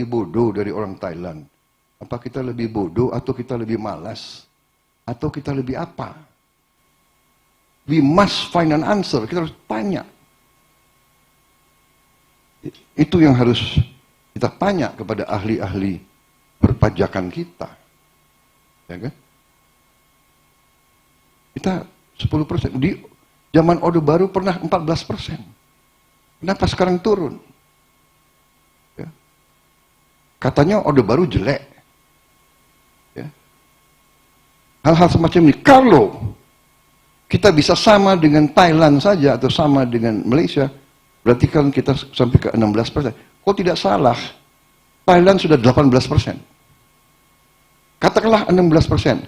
bodoh dari orang Thailand? Apa kita lebih bodoh atau kita lebih malas? Atau kita lebih apa? We must find an answer. Kita harus tanya. Itu yang harus kita tanya kepada ahli-ahli perpajakan kita. Ya kan? Kita 10%. Di zaman Orde Baru pernah 14%. Kenapa sekarang turun? Ya. Katanya Orde Baru jelek. Ya. Hal-hal semacam ini. Kalau kita bisa sama dengan Thailand saja atau sama dengan Malaysia, berarti kan kita sampai ke 16%. Kok tidak salah? Thailand sudah 18%. Katakanlah 16%.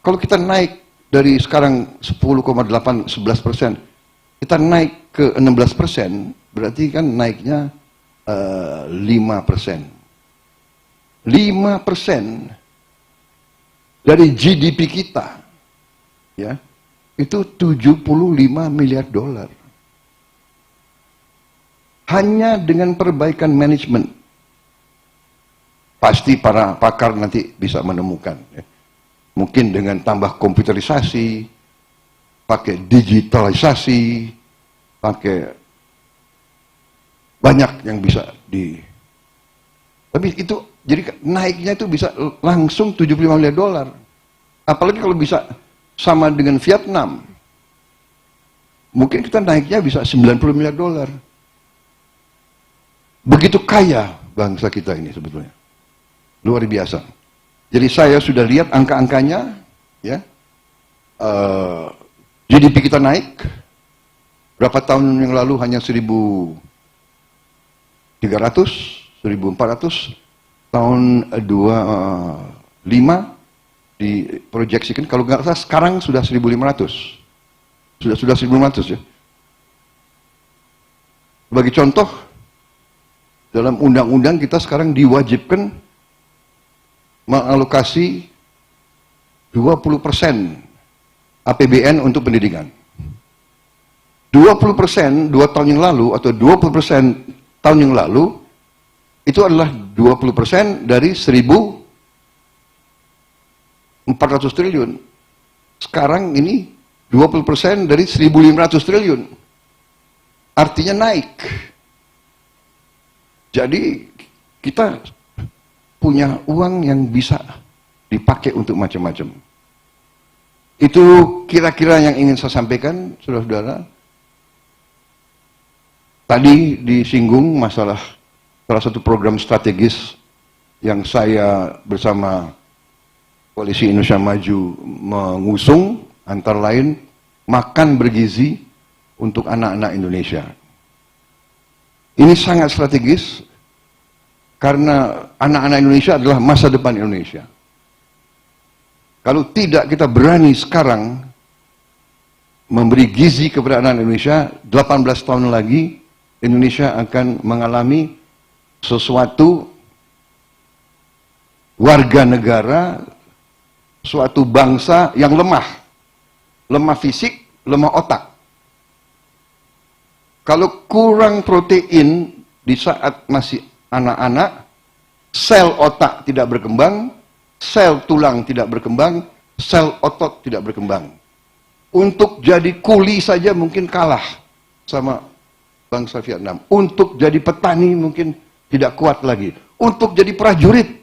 Kalau kita naik dari sekarang 10,8, 11%, kita naik ke 16%, berarti kan naiknya 5%. 5% dari GDP kita, ya, itu 75 miliar dolar. Hanya dengan perbaikan manajemen. Pasti para pakar nanti bisa menemukan. Ya. Mungkin dengan tambah komputerisasi, pakai digitalisasi, pakai banyak yang bisa di... Tapi itu, jadi naiknya itu bisa langsung 75 miliar dolar. Apalagi kalau bisa sama dengan Vietnam. Mungkin kita naiknya bisa 90 miliar dolar. Begitu kaya bangsa kita ini sebetulnya. Luar biasa. Jadi saya sudah lihat angka-angkanya, ya. GDP kita naik. Berapa tahun yang lalu hanya 1.300, 1.400. Tahun 25 diproyeksikan, kalau nggak salah sekarang sudah 1.500. Sudah 1.500 ya. Sebagai contoh, dalam undang-undang kita sekarang diwajibkan mengalokasi 20% APBN untuk pendidikan. 20% 2 tahun yang lalu atau 20% tahun yang lalu itu adalah 20% dari 1.400 triliun. Sekarang ini 20% dari 1.500 triliun. Artinya naik. Jadi kita punya uang yang bisa dipakai untuk macam-macam. Itu kira-kira yang ingin saya sampaikan, saudara-saudara. Tadi disinggung masalah salah satu program strategis yang saya bersama Koalisi Indonesia Maju mengusung, antara lain makan bergizi untuk anak-anak Indonesia. Ini sangat strategis karena anak-anak Indonesia adalah masa depan Indonesia. Kalau tidak kita berani sekarang memberi gizi kepada anak Indonesia, 18 tahun lagi Indonesia akan mengalami sesuatu warga negara, suatu bangsa yang lemah. Lemah fisik, lemah otak. Kalau kurang protein di saat masih anak-anak, sel otak tidak berkembang, sel tulang tidak berkembang, sel otot tidak berkembang. Untuk jadi kuli saja mungkin kalah sama bangsa Vietnam. Untuk jadi petani mungkin tidak kuat lagi. Untuk jadi prajurit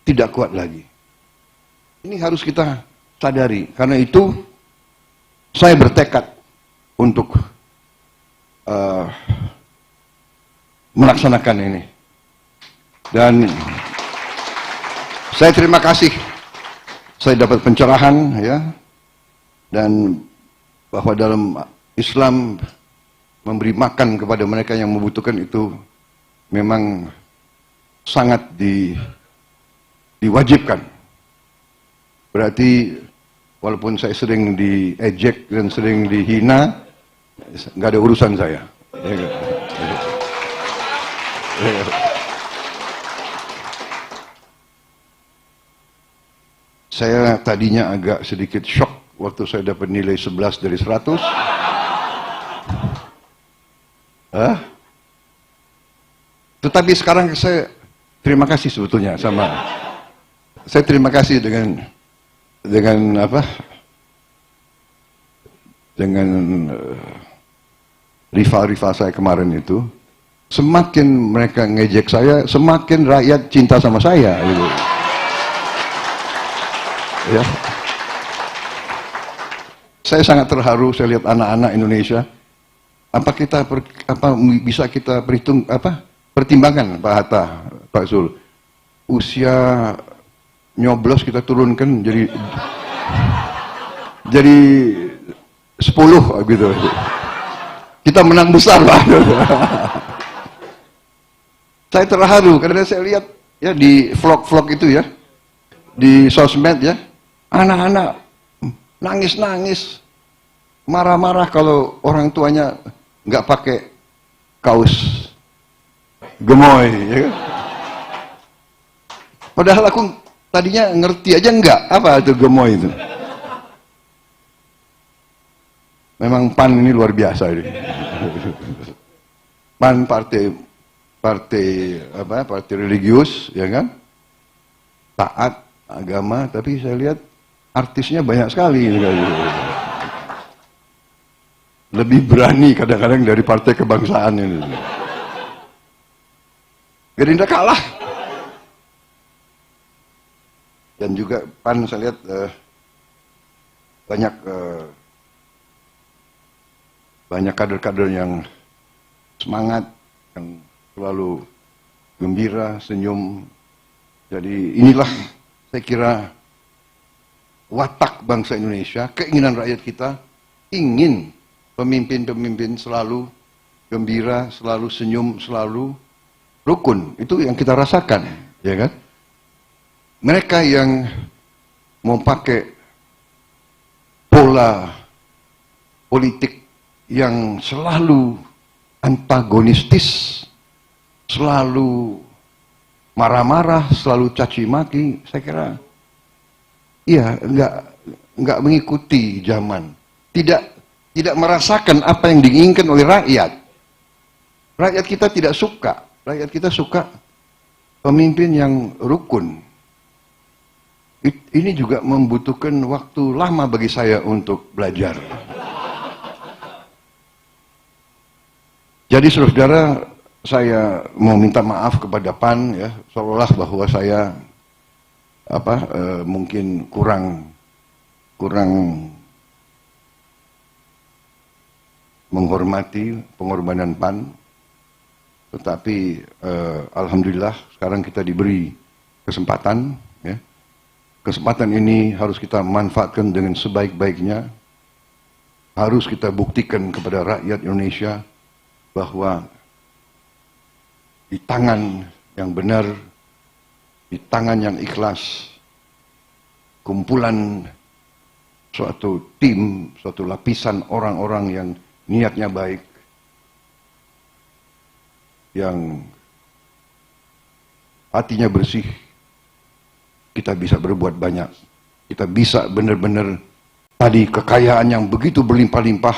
tidak kuat lagi. Ini harus kita sadari. Karena itu saya bertekad untuk melaksanakan ini. Dan saya terima kasih saya dapat pencerahan, ya, dan bahwa dalam Islam memberi makan kepada mereka yang membutuhkan itu memang sangat diwajibkan. Berarti walaupun saya sering diejek dan sering dihina, nggak ada urusan saya. Saya tadinya agak sedikit shock waktu saya dapat nilai 11 dari 100. Tetapi sekarang saya terima kasih sebetulnya saya terima kasih dengan apa? Dengan rival-rival saya kemarin itu, semakin mereka ngejek saya, semakin rakyat cinta sama saya gitu. Ya. Saya sangat terharu saya lihat anak-anak Indonesia. Apa bisa kita pertimbangkan Pak Hatta, Pak Zul, usia nyoblos kita turunkan jadi 10 gitu. Kita menang besar Pak. Saya terharu karena saya lihat ya di vlog-vlog itu ya, di sosmed ya, anak-anak nangis-nangis, marah-marah kalau orang tuanya nggak pakai kaos gemoy, ya kan? Padahal aku tadinya ngerti aja nggak apa itu gemoy itu. Memang PAN ini luar biasa ini. PAN partai religius, ya kan? Taat agama, tapi saya lihat artisnya banyak sekali. Lebih berani kadang-kadang dari partai kebangsaan ini. Gerindra kalah. Dan juga PAN saya lihat banyak kader-kader yang semangat, yang selalu gembira, senyum. Jadi inilah saya kira watak bangsa Indonesia, keinginan rakyat kita ingin pemimpin-pemimpin selalu gembira, selalu senyum, selalu rukun. Itu yang kita rasakan, ya kan? Mereka yang mau pakai pola politik yang selalu antagonistis, selalu marah-marah, selalu caci maki, saya kira iya nggak mengikuti zaman, tidak merasakan apa yang diinginkan oleh rakyat. Rakyat kita tidak suka, rakyat kita suka pemimpin yang rukun. Ini juga membutuhkan waktu lama bagi saya untuk belajar. Jadi saudara, saya mau minta maaf kepada PAN ya, seolah bahwa saya mungkin kurang menghormati pengorbanan PAN, tetapi alhamdulillah sekarang kita diberi kesempatan ya. Kesempatan ini harus kita manfaatkan dengan sebaik-baiknya. Harus kita buktikan kepada rakyat Indonesia bahwa di tangan yang benar, di tangan yang ikhlas, kumpulan suatu tim, suatu lapisan orang-orang yang niatnya baik, yang hatinya bersih, kita bisa berbuat banyak. Kita bisa benar-benar tadi kekayaan yang begitu berlimpah-limpah,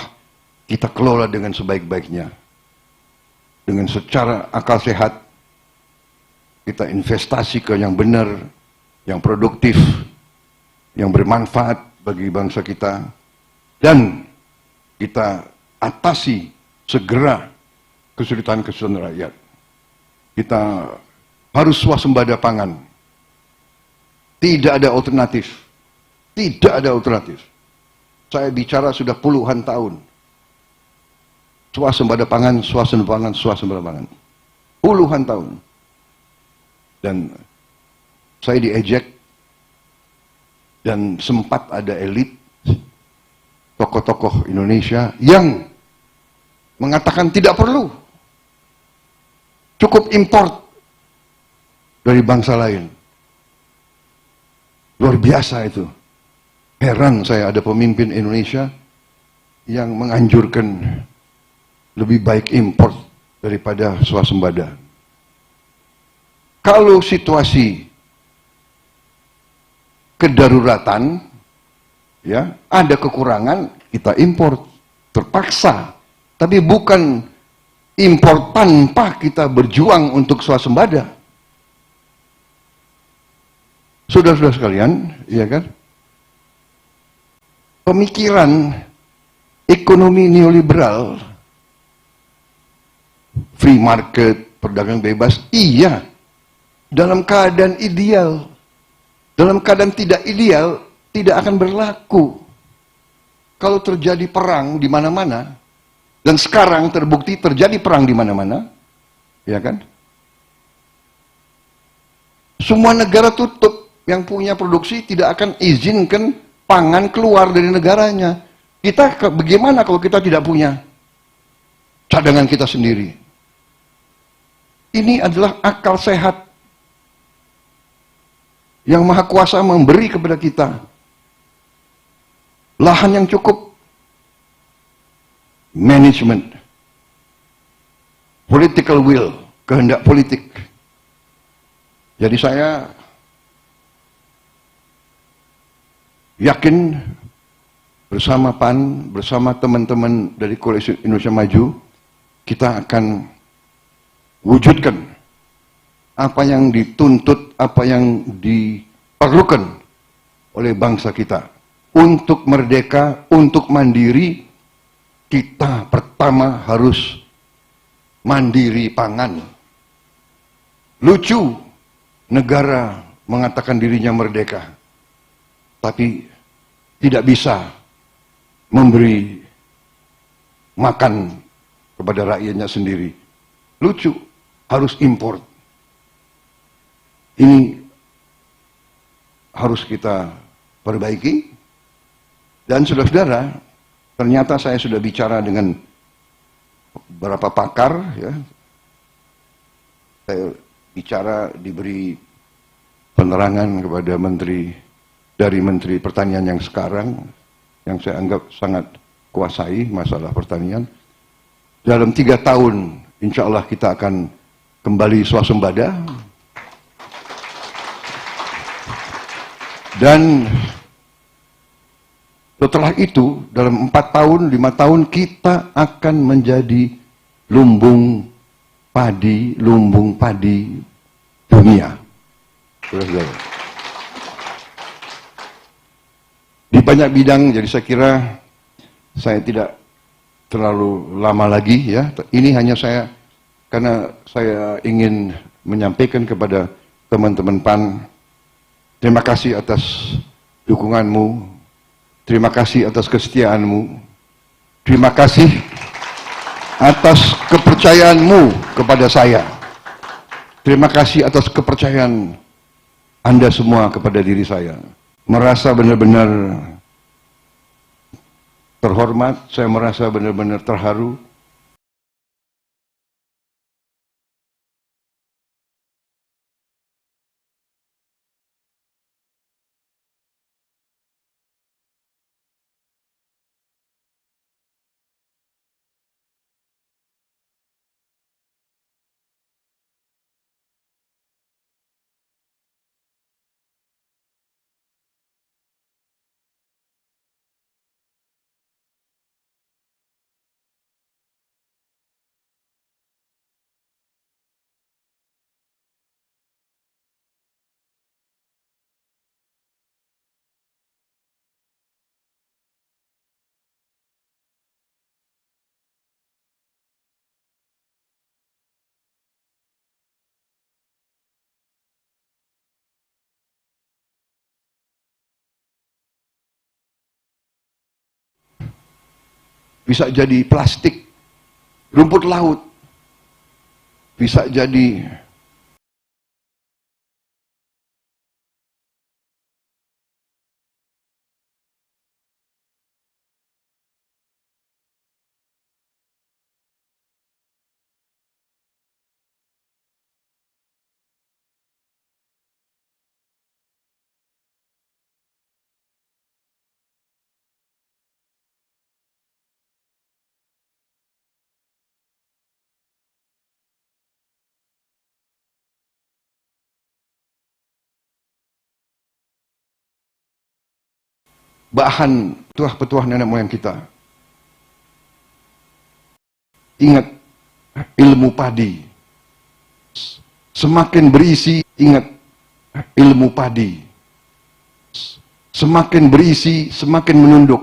kita kelola dengan sebaik-baiknya. Dengan secara akal sehat, kita investasi ke yang benar, yang produktif, yang bermanfaat bagi bangsa kita, dan kita atasi segera kesulitan-kesulitan rakyat. Kita harus swasembada pangan. Tidak ada alternatif. Tidak ada alternatif. Saya bicara sudah puluhan tahun. Swasembada pangan, swasembada pangan, swasembada pangan. Puluhan tahun. Dan saya diejek, dan sempat ada elit, tokoh-tokoh Indonesia yang mengatakan tidak perlu. Cukup import dari bangsa lain. Luar biasa itu. Heran saya ada pemimpin Indonesia yang menganjurkan lebih baik import daripada swasembada. Kalau situasi kedaruratan, ya, ada kekurangan, kita import terpaksa. Tapi bukan impor tanpa kita berjuang untuk swasembada. Saudara-saudara sekalian, ya kan? Pemikiran ekonomi neoliberal, free market, perdagangan bebas, iya, dalam keadaan ideal. Dalam keadaan tidak ideal, tidak akan berlaku. Kalau terjadi perang di mana-mana, dan sekarang terbukti terjadi perang di mana-mana, ya kan? Semua negara tutup, yang punya produksi tidak akan izinkan pangan keluar dari negaranya. Kita bagaimana kalau kita tidak punya cadangan kita sendiri? Ini adalah akal sehat yang Maha Kuasa memberi kepada kita. Lahan yang cukup, manajemen, political will, kehendak politik. Jadi saya yakin bersama PAN, bersama teman-teman dari Koalisi Indonesia Maju, kita akan wujudkan apa yang dituntut, apa yang diperlukan oleh bangsa kita. Untuk merdeka, untuk mandiri, kita pertama harus mandiri pangan. Lucu, negara mengatakan dirinya merdeka, tapi tidak bisa memberi makan kepada rakyatnya sendiri. Lucu, harus import. Ini harus kita perbaiki. Dan saudara-saudara, ternyata saya sudah bicara dengan beberapa pakar, ya. Saya bicara, diberi penerangan kepada dari Menteri Pertanian yang sekarang, yang saya anggap sangat kuasai masalah pertanian. Dalam 3 tahun, insya Allah kita akan kembali swasembada. Dan setelah itu, dalam 4 tahun, 5 tahun, kita akan menjadi lumbung padi dunia. Di banyak bidang, jadi saya kira saya tidak terlalu lama lagi, ya. Ini hanya karena saya ingin menyampaikan kepada teman-teman PAN, terima kasih atas dukunganmu, terima kasih atas kesetiaanmu, terima kasih atas kepercayaanmu kepada saya, terima kasih atas kepercayaan Anda semua kepada diri saya. Merasa benar-benar terhormat, saya merasa benar-benar terharu. Bisa jadi plastik, rumput laut, bisa jadi bahan petuah-petuah nenek moyang kita. Ingat, ilmu padi. Semakin berisi, ingat, ilmu padi. Semakin berisi, semakin menunduk.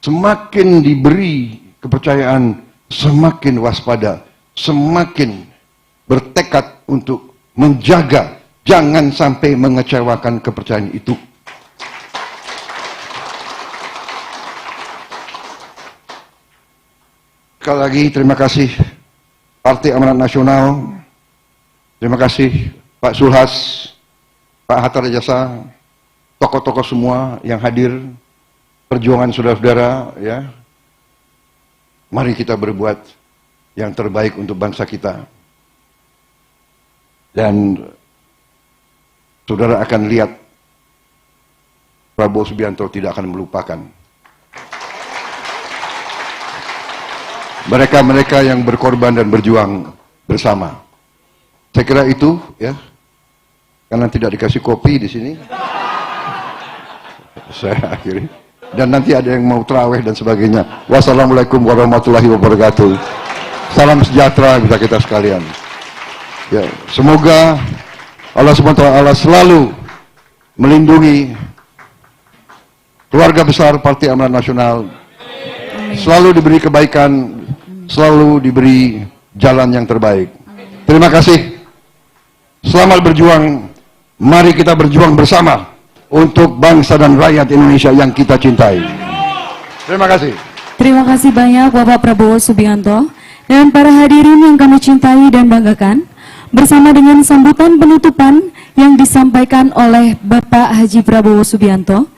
Semakin diberi kepercayaan, semakin waspada, semakin bertekad untuk menjaga, jangan sampai mengecewakan kepercayaan itu. Sekali lagi terima kasih Partai Amanat Nasional, terima kasih Pak Sulhas, Pak Hatta Rajasa, tokoh-tokoh semua yang hadir, perjuangan saudara-saudara, ya. Mari kita berbuat yang terbaik untuk bangsa kita. Dan saudara akan lihat Prabowo Subianto tidak akan melupakan mereka-mereka yang berkorban dan berjuang bersama. Saya kira itu, ya. Karena tidak dikasih kopi di sini, saya akhiri. Dan nanti ada yang mau terawih dan sebagainya. Wassalamualaikum warahmatullahi wabarakatuh. Salam sejahtera bisa kita sekalian. Ya, semoga Allah SWT selalu melindungi keluarga besar Partai Amanat Nasional, selalu diberi kebaikan, selalu diberi jalan yang terbaik. Terima kasih. Selamat berjuang. Mari kita berjuang bersama untuk bangsa dan rakyat Indonesia yang kita cintai. Terima kasih. Terima kasih banyak Bapak Prabowo Subianto dan para hadirin yang kami cintai dan banggakan. Bersama dengan sambutan penutupan yang disampaikan oleh Bapak Haji Prabowo Subianto,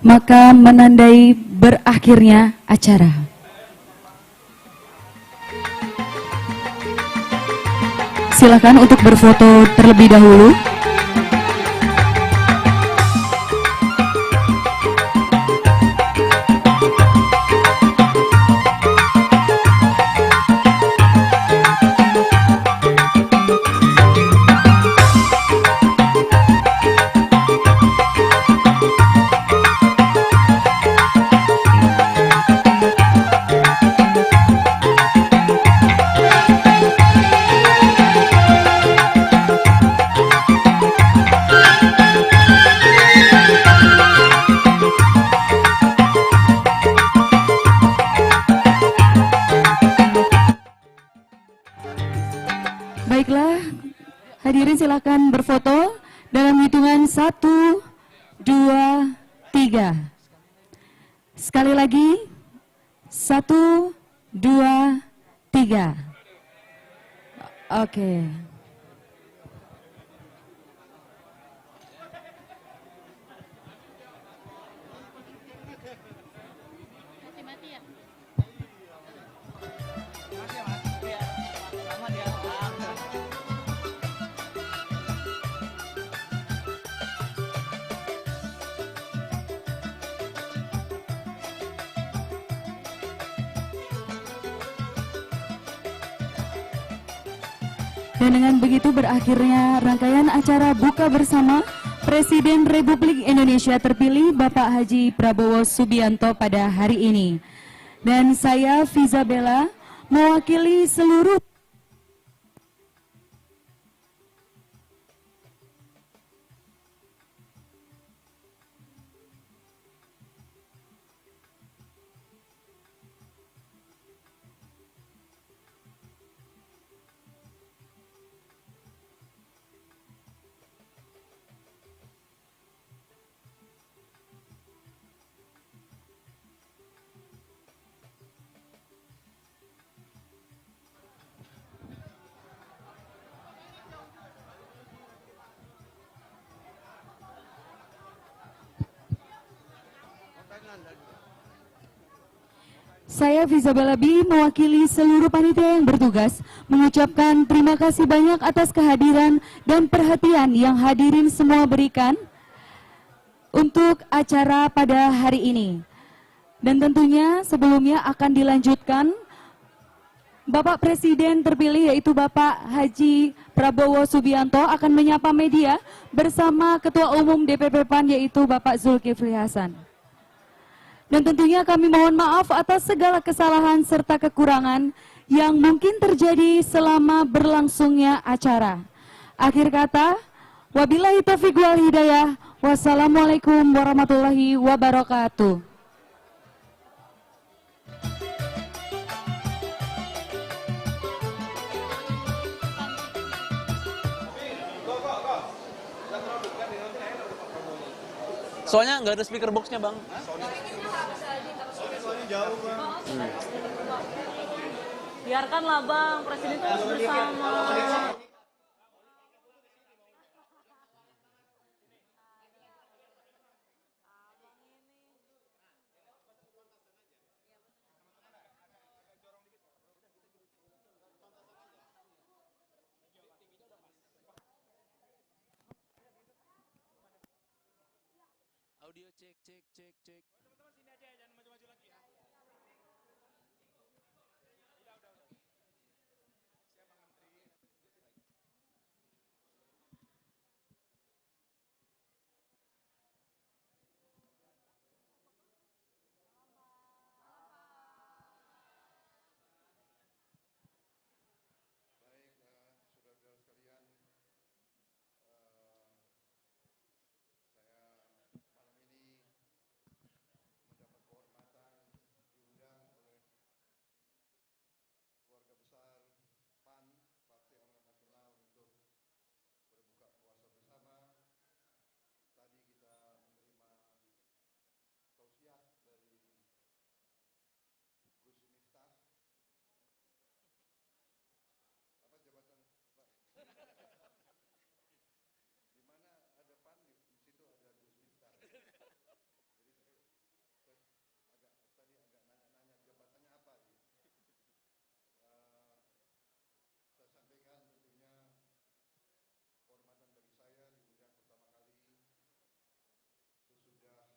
maka menandai berakhirnya acara. Silakan untuk berfoto terlebih dahulu. Baiklah, hadirin silakan berfoto dalam hitungan 1, 2, 3. Sekali lagi, 1, 2, 3. Oke. Dan dengan begitu berakhirnya rangkaian acara buka bersama Presiden Republik Indonesia terpilih Bapak Haji Prabowo Subianto pada hari ini. Dan saya Fiza Bella mewakili seluruh Saya Fiza Balabi mewakili seluruh panitia yang bertugas mengucapkan terima kasih banyak atas kehadiran dan perhatian yang hadirin semua berikan untuk acara pada hari ini. Dan tentunya sebelumnya akan dilanjutkan Bapak Presiden terpilih yaitu Bapak Haji Prabowo Subianto akan menyapa media bersama Ketua Umum DPP PAN yaitu Bapak Zulkifli Hasan. Dan tentunya kami mohon maaf atas segala kesalahan serta kekurangan yang mungkin terjadi selama berlangsungnya acara. Akhir kata, wabillahi taufiq wal hidayah. Wassalamualaikum warahmatullahi wabarakatuh. Soalnya nggak ada speaker box-nya, Bang. Biarkanlah Bang, Presiden itu harus bersama. Audio cek cek cek cek. Teman-teman sini aja, jangan maju-maju lagi ya. Siapa Menteri? Baik, saudara-saudara sekalian, saya malam ini mendapat kehormatan diundang oleh keluarga besar PAN, Partai Amanat Nasional, untuk berbuka puasa bersama. Tadi kita menerima tausiah dari Gus Miftah. Apa jabatan Pak? Di mana ada PAN, di situ ada Gus Miftah. Jadi saya tadi agak nanya-nanya jabatannya apa nih. Saya sampaikan tentunya kehormatan bagi saya diundang pertama kali sesudah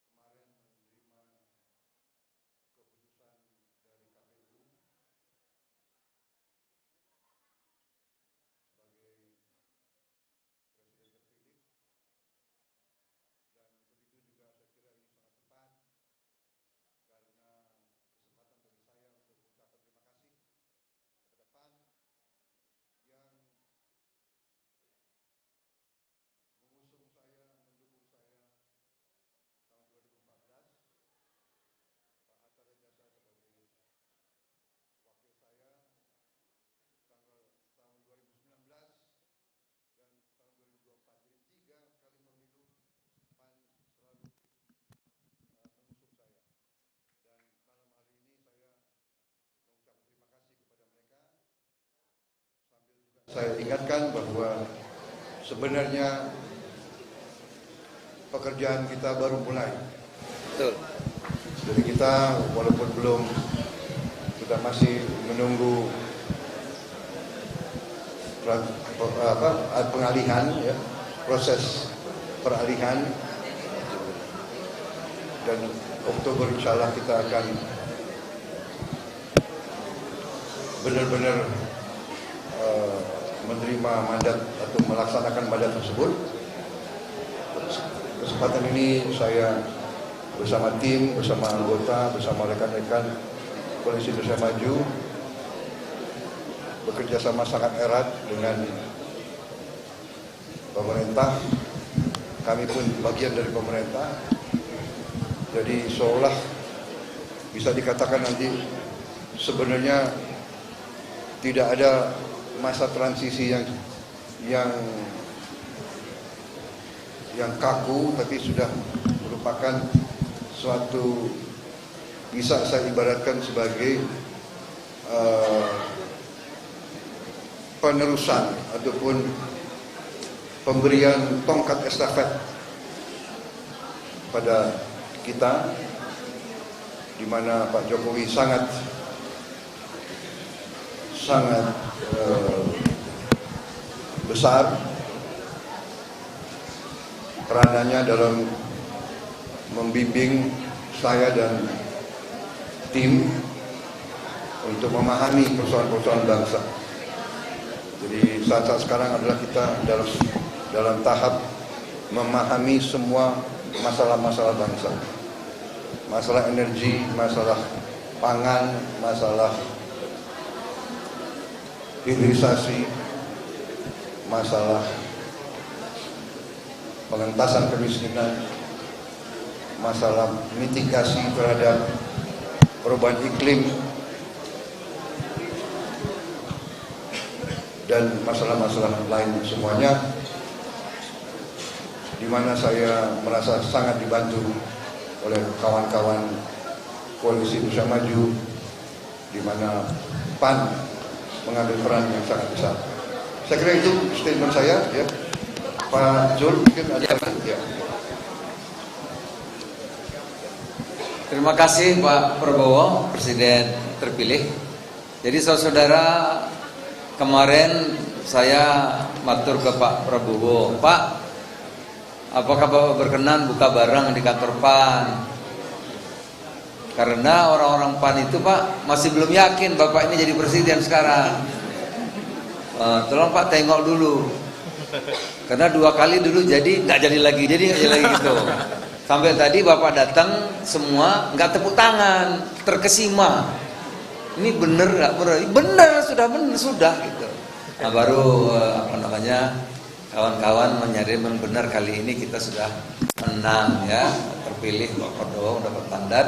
kemarin menerima keputusan dari KPU sebagai presiden terpilih, dan untuk itu juga saya kira ini sangat tepat karena kesempatan bagi saya untuk mengucapkan terima kasih kepada PAN yang mengusung saya, mendukung saya tahun 2014. Pak Hatta Rajasa sebagai wakil saya tahun 2019 dan tahun 2024. Jadi 3 kali pemilu PAN selalu mengusung saya. Dan malam hari ini saya mengucapkan terima kasih kepada mereka, sambil juga saya ingatkan bahwa sebenarnya pekerjaan kita baru mulai. Betul. Jadi kita walaupun belum, kita masih menunggu pengalihan, ya, proses peralihan, dan Oktober insya Allah kita akan benar-benar menerima mandat atau melaksanakan mandat tersebut. Kesempatan ini saya bersama tim, bersama anggota, bersama rekan-rekan Koalisi Indonesia Maju bekerja sama sangat erat dengan pemerintah. Kami pun bagian dari pemerintah. Jadi seolah bisa dikatakan nanti sebenarnya tidak ada masa transisi yang kaku, tapi sudah merupakan suatu, bisa saya ibaratkan sebagai penerusan ataupun pemberian tongkat estafet pada kita, di mana Pak Jokowi sangat besar peranannya dalam membimbing saya dan tim untuk memahami persoalan-persoalan bangsa. Jadi saat-saat sekarang adalah kita dalam tahap memahami semua masalah-masalah bangsa. Masalah energi, masalah pangan, masalah hilirisasi, masalah pengentasan kemiskinan, masalah mitigasi terhadap perubahan iklim, dan masalah-masalah lain semuanya, di mana saya merasa sangat dibantu oleh kawan-kawan Koalisi Indonesia Maju, di mana PAN mengambil peran yang sangat besar. Saya kira itu statement saya, ya. Pak Jul mungkin ada lagi, ya. Terima kasih Pak Prabowo, Presiden terpilih. Jadi saudara, kemarin saya matur ke Pak Prabowo, Pak, apakah Bapak berkenan buka bareng di kantor PAN? Karena orang-orang PAN itu Pak masih belum yakin Bapak ini jadi presiden sekarang. Tolong Pak tengok dulu. Karena 2 kali dulu jadi nggak jadi lagi gitu. Sampai tadi Bapak datang semua nggak tepuk tangan, terkesima. Ini bener nggak bener? Bener, sudah gitu. Nah baru kawan-kawan menyadari benar kali ini kita sudah menang ya, terpilih Pak Prabowo dapat mandat.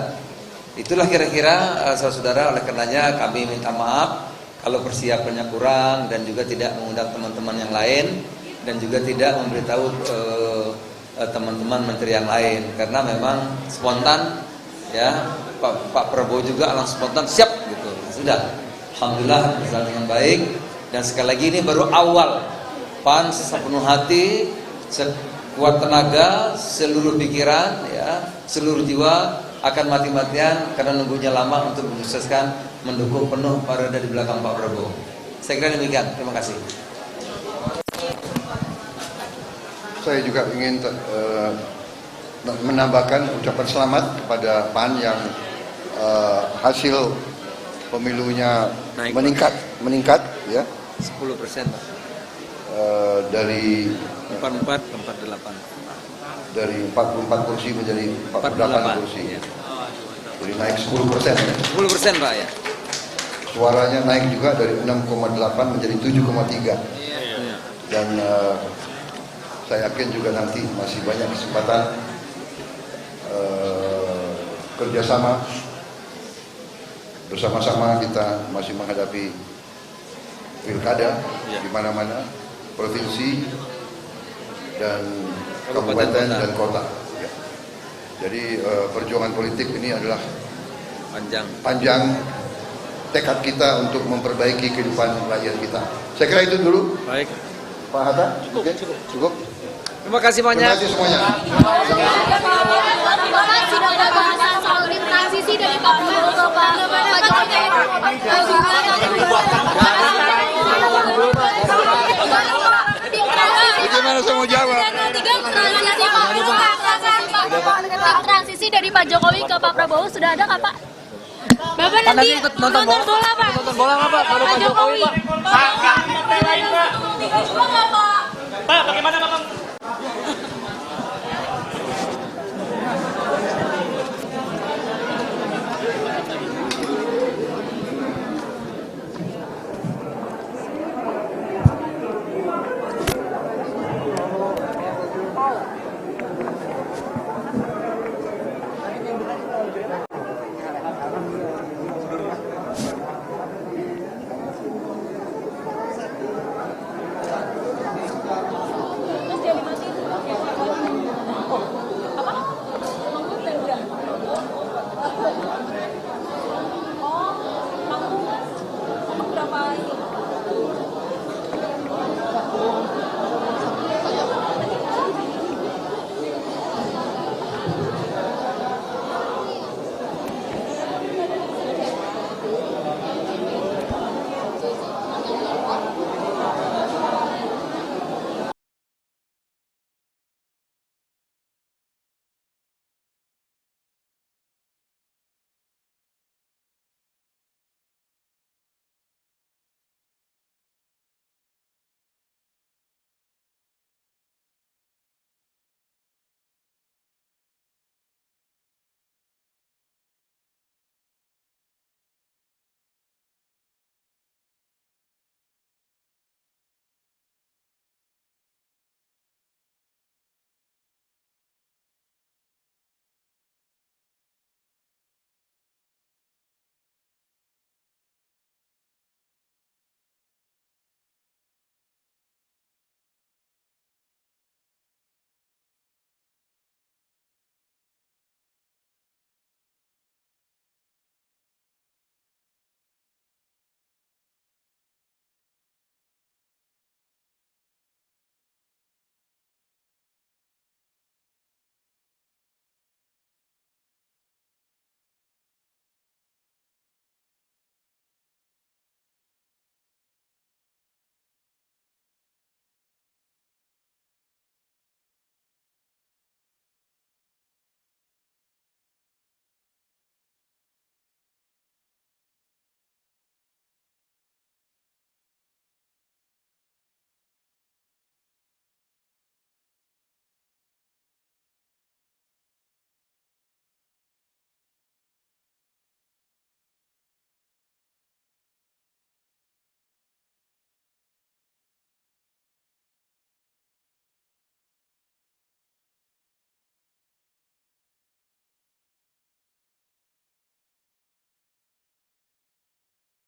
Itulah kira-kira saudara, oleh karenanya kami minta maaf kalau persiapannya kurang dan juga tidak mengundang teman-teman yang lain dan juga tidak memberitahu teman-teman menteri yang lain karena memang spontan ya. Pak Prabowo juga langsung spontan siap gitu. Sudah, alhamdulillah berjalan dengan baik dan sekali lagi ini baru awal. PAN sepenuh hati, sekuat tenaga, seluruh pikiran ya, seluruh jiwa akan mati-matian karena nunggunya lama untuk menyukseskan mendukung penuh parade di belakang Pak Prabowo. Saya kira demikian. Terima kasih. Saya juga ingin menambahkan ucapan selamat kepada PAN yang hasil pemilunya meningkat ya 10% Pak. Dari 44 ke 48. Dari 44 kursi menjadi 48 kursi. Ya. Jadi naik 10% ya. 10% Pak ya. Suaranya naik juga dari 6,8 menjadi 7,3. Dan saya yakin juga nanti masih banyak kesempatan kerjasama bersama-sama. Kita masih menghadapi pilkada di mana-mana, provinsi dan kabupaten dan kota. Ya. Jadi perjuangan politik ini adalah panjang tekad kita untuk memperbaiki kehidupan rakyat kita. Saya kira itu dulu. Baik. Pak Hatta, cukup. Terima kasih banyak. Terima kasih semuanya. Bapak sudah ada bahasan soal transisi dari Pak Prabowo ke Pak Jokowi. Bagaimana saya mau jawab? Transisi dari Pak Jokowi ke Pak Prabowo sudah ada nggak Pak? Bapak nanti nonton bola Pak? Nonton bola nggak Pak? Pak Jokowi.